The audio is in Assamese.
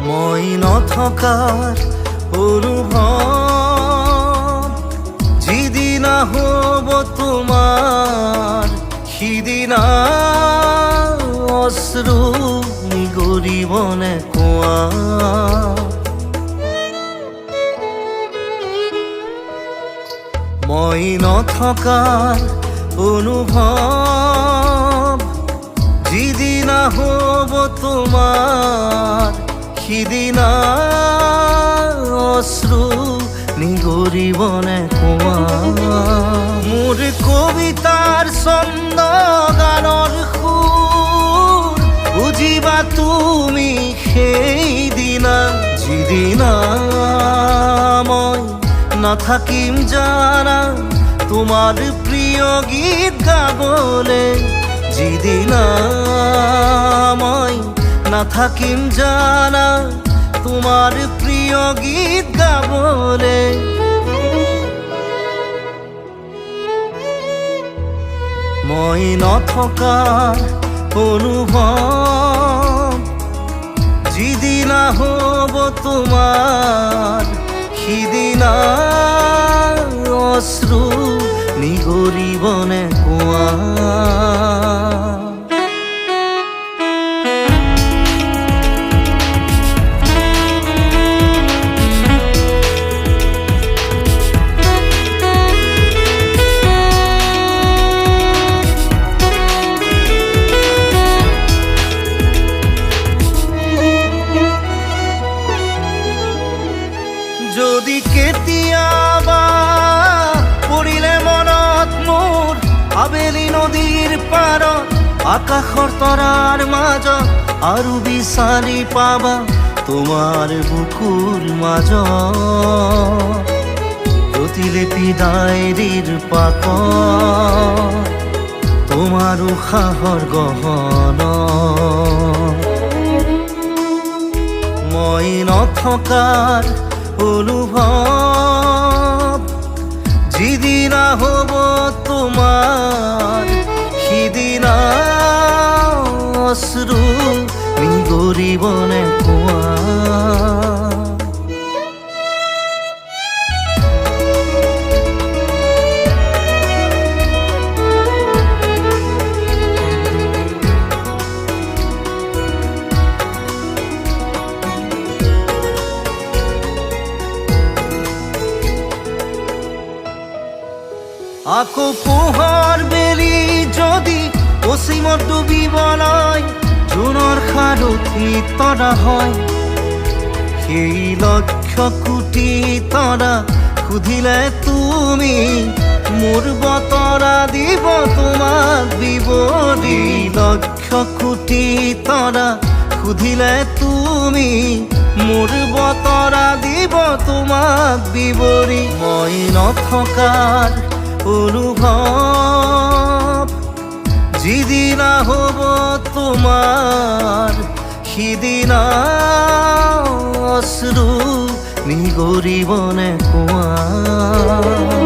মই নথকাৰ অনুভৱ যিদিনা হ'ব তোমাৰ সিদিনা অশ্ৰু নিগৰিবনে কোৱা। মই নথকাৰ অনুভৱ যিদিনা হ'ব তোমাৰ সিদিনা অশ্ৰু নিগৰিবনে কোৱা। মোৰ কবিতাৰ ছন্দ গানৰ সুৰ বুজিবা তুমি সেইদিনা যিদিনা মই নাথাকিম জানা তোমাৰ প্ৰিয় গীত গাবলে। যিদিনা মই নাথাকিম জানা তোমাৰ প্ৰিয় গীত গাবলে। মই নথকাৰ অনুভৱ যিদিনা হ'ব তোমাৰ সিদিনা অশ্ৰু নিগৰিবনে কোৱা। যদি কেতিয়াবা পৰিলে মনত মোৰ আবেলি নদীৰ পাৰত আকাশৰ তৰাৰ মাজত আৰু বিচাৰি পাবা তোমাৰ বুকুৰ মাজত প্ৰতিলিপি ডায়েৰীৰ পাকত তোমাৰ উশাহৰ গহনা। মই নথকাৰ অনুভৱ যিদিনা হ'ব তোমাৰ সিদিনা অশ্ৰু নিগৰিবনে কোৱা। আকৌ পোহৰ বেলি যদি অসীমত ডুবিবলৈ জোনৰ সাৰথি তৰা হয় সেই লক্ষ কোটি তৰা সুধিলে তুমি মোৰ বতৰা দিব তোমাক বিৱৰি। লক্ষ কোটি তৰা সুধিলে তুমি মোৰ বতৰা দিব তোমাক বিৱৰি। মই নথকাৰ অনুভৱ যিদিনা হ'ব তোমাৰ সিদিনা অশ্ৰু নিগৰিবনে কোৱা।